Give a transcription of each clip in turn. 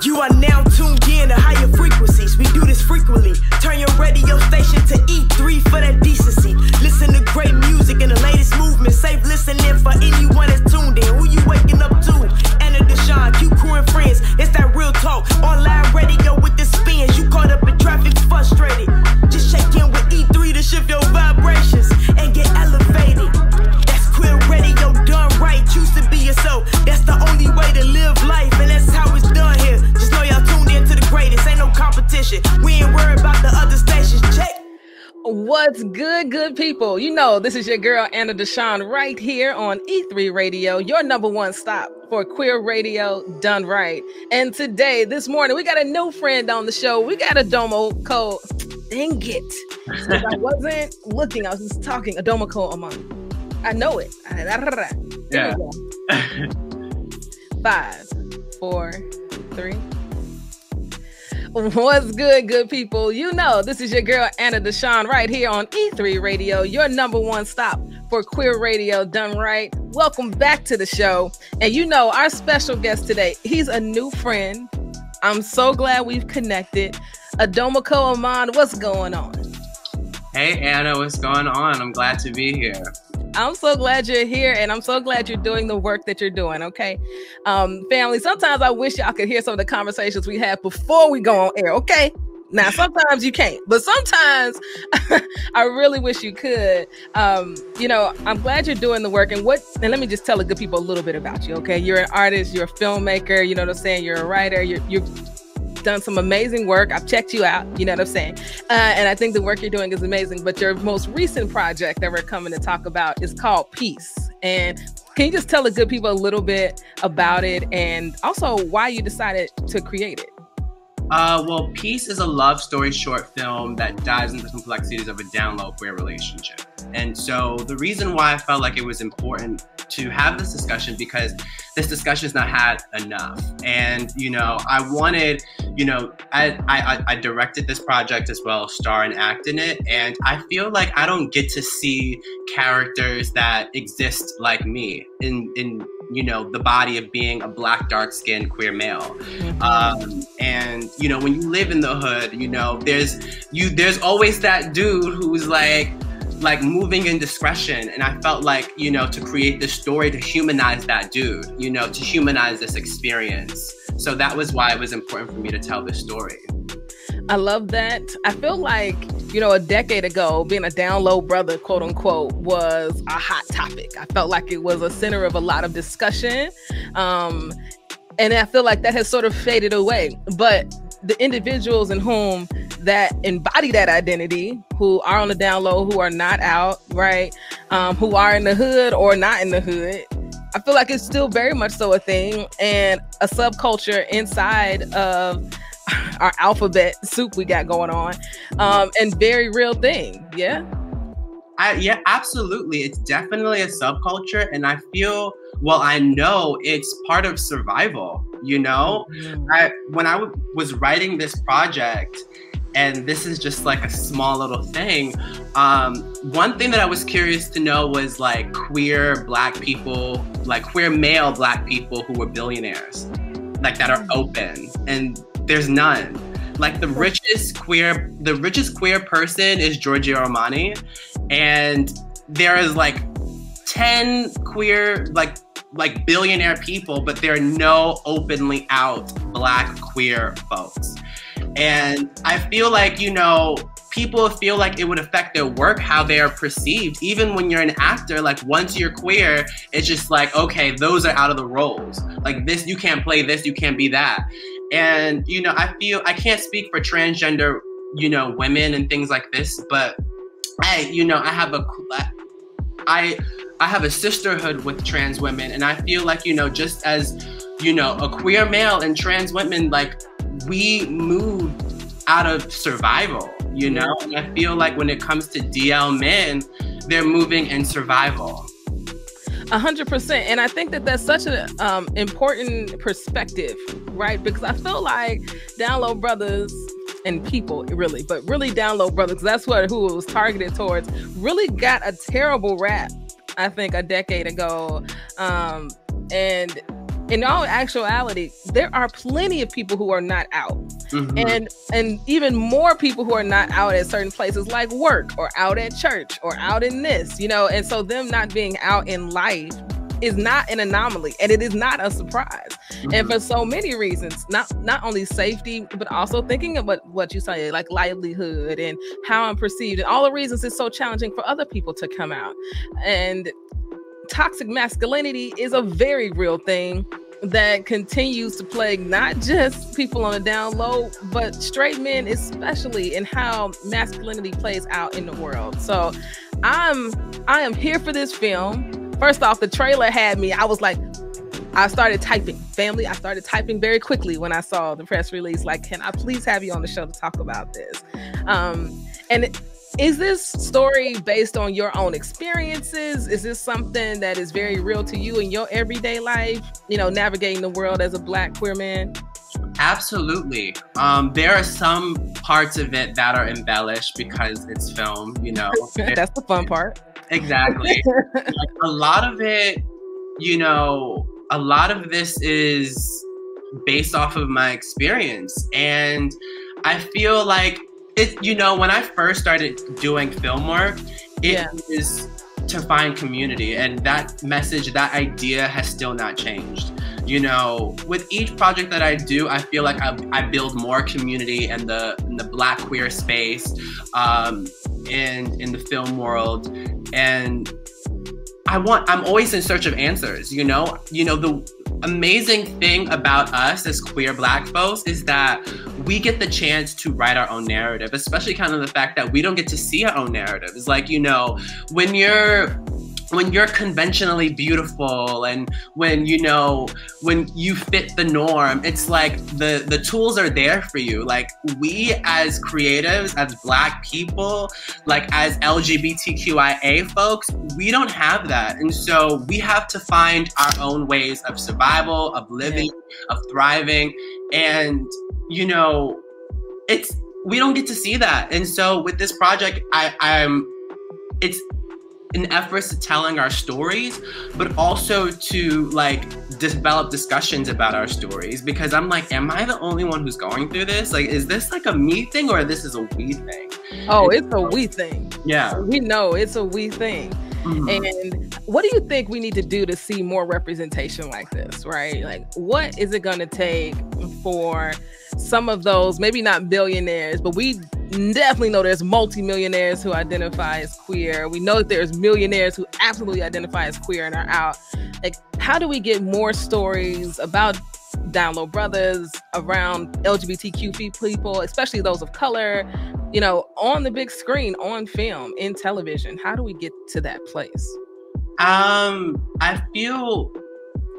You are now tuned in to higher frequencies. We do this frequently. Turn your radio station to E3 for that decency. Listen to great music and the latest movement. Safe listening for anyone that's tuned in. Who you waking up to? Anna Deshawn, Q Crew and friends. It's that real talk. Online radio with the spins. You caught up in traffic, frustrated. Just check in with E3 to shift your vibrations and get elevated. That's queer radio done right. Choose to be yourself. That's the only way to live life, and that's how it's done here. Just know y'all tuned in to the greatest. Ain't no competition. We ain't worried about the other stations. Check. What's good people? You know, this is your girl, Anna Deshawn, right here on E3 Radio, your number one stop for queer radio done right. And today, this morning, we got a new friend on the show. We got Adomako. Dang it. I wasn't looking. I was just talking. Adomako Aman. I know it. Yeah. 5, 4, 3. What's good people? You know, this is your girl, Anna Deshawn, right here on E3 Radio, your number one stop for queer radio done right. Welcome back to the show. And you know, our special guest today, he's a new friend. I'm so glad we've connected. Adomako Aman, what's going on? Hey, Anna, what's going on? I'm glad to be here. I'm so glad you're here, and I'm so glad you're doing the work that you're doing, okay? Family, sometimes I wish y'all could hear some of the conversations we had before we go on air, okay? Now, sometimes you can't, but sometimes I really wish you could. You know, I'm glad you're doing the work, and let me just tell the good people a little bit about you, okay? You're an artist, you're a filmmaker, you know what I'm saying? You're a writer, you've done some amazing work. I've checked you out, you know what I'm saying? And I think the work you're doing is amazing, but your most recent project that we're coming to talk about is called Peace. And can you just tell the good people a little bit about it and also why you decided to create it? Well, Peace is a love story short film that dives into the complexities of a down-low queer relationship. And so the reason why I felt like it was important to have this discussion, because this discussion is not had enough. And, you know, I wanted, you know, I directed this project as well, star and act in it. And I feel like I don't get to see characters that exist like me in you know, the body of being a Black, dark-skinned queer male. And, you know, when you live in the hood, you know, there's always that dude who's like moving in discretion. And I felt like, you know, to create this story to humanize that dude, you know, to humanize this experience. So that was why it was important for me to tell this story. I love that. I feel like, you know, a decade ago, being a down low brother, quote unquote, was a hot topic. I felt like it was a center of a lot of discussion. And I feel like that has sort of faded away. But the individuals in whom that embody that identity, who are on the down low, who are not out, right? Who are in the hood or not in the hood, I feel like it's still very much so a thing and a subculture inside of our alphabet soup we got going on, and very real thing. Yeah. Yeah, absolutely. It's definitely a subculture. And I feel, well, I know it's part of survival, you know? When I was writing this project, and this is just like a small little thing, one thing that I was curious to know was like queer Black people, like queer male Black people who were billionaires, like that are open, and there's none. Like the richest queer person is Giorgio Armani, and there is like 10 queer like billionaire people, but there are no openly out Black queer folks. And I feel like, you know, people feel like it would affect their work, how they are perceived. Even when you're an actor, like once you're queer, it's just like, okay, those are out of the roles. Like this, you can't play this, you can't be that. And, you know, I feel, I can't speak for transgender, you know, women and things like this, but I have a sisterhood with trans women. And I feel like, you know, just as, you know, a queer male and trans women, like we move out of survival, you know? And I feel like when it comes to DL men, they're moving in survival. 100%. And I think that that's such an important perspective, right? Because I feel like down low brothers and people really, but really down low brothers, that's who it was targeted towards, really got a terrible rap, I think, a decade ago. And in all actuality, there are plenty of people who are not out. And even more people who are not out at certain places like work or out at church or out in this, you know, and so them not being out in life is not an anomaly, and it is not a surprise. And for so many reasons, not only safety, but also thinking about what you say, like livelihood and how I'm perceived, and all the reasons it's so challenging for other people to come out. And toxic masculinity is a very real thing that continues to plague not just people on the down low, but straight men especially, in how masculinity plays out in the world. So I am here for this film. First off, the trailer had me. I was like, I started typing. Family, I started typing very quickly when I saw the press release. Like, can I please have you on the show to talk about this? And is this story based on your own experiences? Is this something that is very real to you in your everyday life? You know, navigating the world as a Black queer man? Absolutely. There are some parts of it that are embellished because it's film, you know. That's the fun part. Exactly. Like, a lot of it, you know, a lot of this is based off of my experience. And I feel like it, you know, when I first started doing film work, it is to find community. And that message, that idea has still not changed. You know, with each project that I do, I feel like I build more community in the Black queer space, and in the film world. And I'm always in search of answers, you know? You know, the amazing thing about us as queer Black folks is that we get the chance to write our own narrative, especially kind of the fact that we don't get to see our own narrative. It's like, you know, when you're conventionally beautiful and when you fit the norm, it's like the tools are there for you. Like, we as creatives, as Black people, like as LGBTQIA folks, we don't have that. And so we have to find our own ways of survival, of living, of thriving. And, you know, we don't get to see that. And so with this project, it's an effort to telling our stories, but also to like develop discussions about our stories, because I'm like, am I the only one who's going through this? Like, is this like a me thing or this is a we thing? Oh, it's a we thing. Yeah. We know it's a we thing. And what do you think we need to do to see more representation like this, right? Like, what is it going to take for some of those, maybe not billionaires, but we definitely know there's multimillionaires who identify as queer. We know that there's millionaires who absolutely identify as queer and are out. Like, how do we get more stories about down low brothers, around LGBTQ people, especially those of color, you know, on the big screen, on film, in television? How do we get to that place? I feel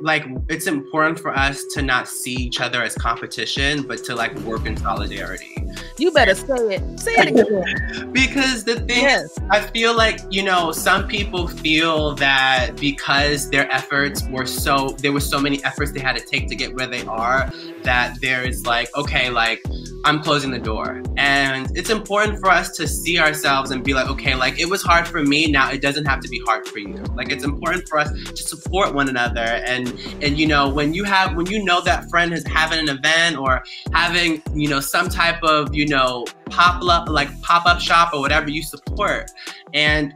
like it's important for us to not see each other as competition, but to like work in solidarity. You better say it. Say it again. Because the thing, I feel like, you know, some people feel that because their efforts there were so many efforts they had to take to get where they are, that there is like, okay, like, I'm closing the door. And it's important for us to see ourselves and be like, okay, like, it was hard for me, now it doesn't have to be hard for you. Like, it's important for us to support one another. And you know, when you know that friend is having an event or having, you know, some type of, you know, pop-up shop or whatever, you support. And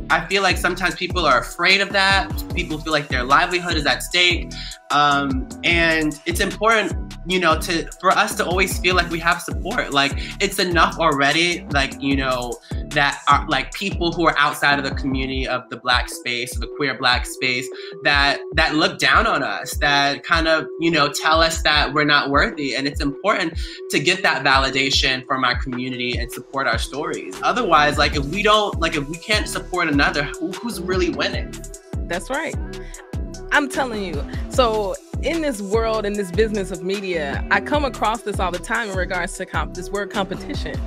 I feel like sometimes people are afraid of that. People feel like their livelihood is at stake. And it's important, you know, for us to always feel like we have support. Like, it's enough already, like, you know, that are like people who are outside of the community of the Black space, or the queer Black space, that look down on us, that kind of, you know, tell us that we're not worthy. And it's important to get that validation from our community and support our stories. Otherwise, like, if we can't support another, who's really winning? That's right. I'm telling you. So in this world, in this business of media, I come across this all the time in regards to this word competition.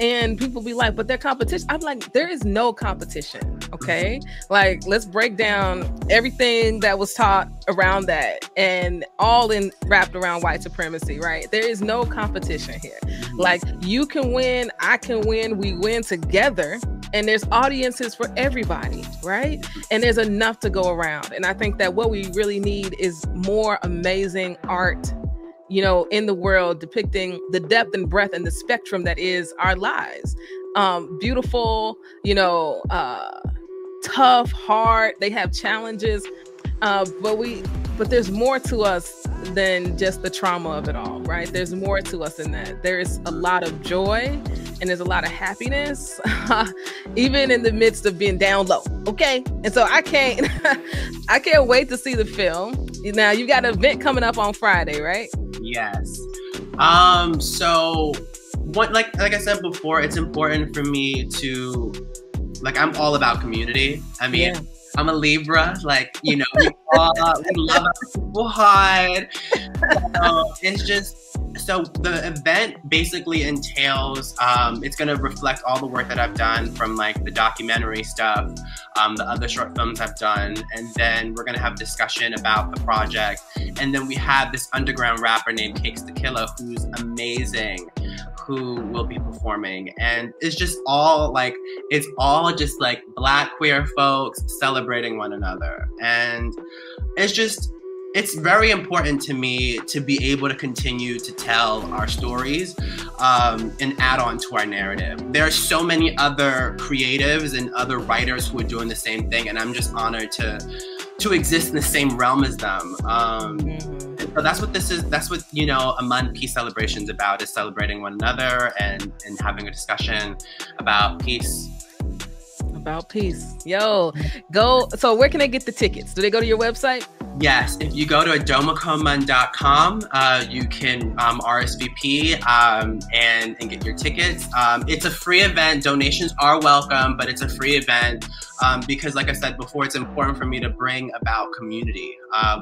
And people be like, but they're competition. I'm like, there is no competition, okay? Like, let's break down everything that was taught around that and all wrapped around white supremacy, right? There is no competition here. Like, you can win, I can win, we win together. and there's audiences for everybody, right? And there's enough to go around. And I think that what we really need is more amazing art, you know, in the world, depicting the depth and breadth and the spectrum that is our lives. Beautiful, you know, tough, hard. They have challenges, but there's more to us than just the trauma of it all, right? There's more to us than that. There's a lot of joy and there's a lot of happiness, even in the midst of being down low. Okay, and so I can't wait to see the film. Now you got an event coming up on Friday, right? Yes. So what, like I said before, it's important for me to, like, I'm all about community. I mean, I'm a Libra, like, you know, we love our people hard. It's just, so the event basically entails, it's going to reflect all the work that I've done from like the documentary stuff, the other short films I've done, and then we're going to have discussion about the project. And then we have this underground rapper named Cakes the Killer, who's amazing, who will be performing. And it's just all like, it's all just like Black queer folks celebrating one another. And it's just, it's very important to me to be able to continue to tell our stories and add on to our narrative. There are so many other creatives and other writers who are doing the same thing, and I'm just honored to exist in the same realm as them. So that's what this is. That's what, you know, Aman Peace Celebration's about, is celebrating one another and having a discussion about peace. About peace. Yo, go. So where can they get the tickets? Do they go to your website? Yes, if you go to adomakoman.com, you can RSVP and get your tickets. It's a free event. Donations are welcome, but it's a free event because, like I said before, it's important for me to bring about community.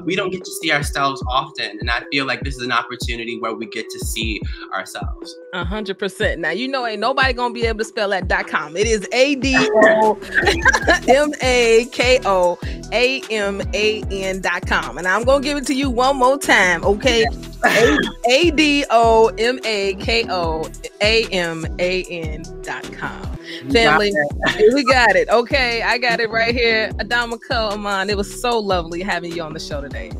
We don't get to see ourselves often, and I feel like this is an opportunity where we get to see ourselves. 100%. Now, you know, ain't nobody gonna be able to spell that .com. It is ADOMAKOAMAN.com, and I'm gonna give it to you one more time, okay? ADOMAKOAMAN.com. Family, we got it. Okay, I got it right here. Adomako, Aman, it was so lovely having you on the show today.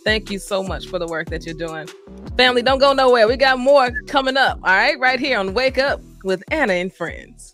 Thank you so much for the work that you're doing. Family, don't go nowhere. We got more coming up, all right? Right here on Wake Up with Anna and Friends.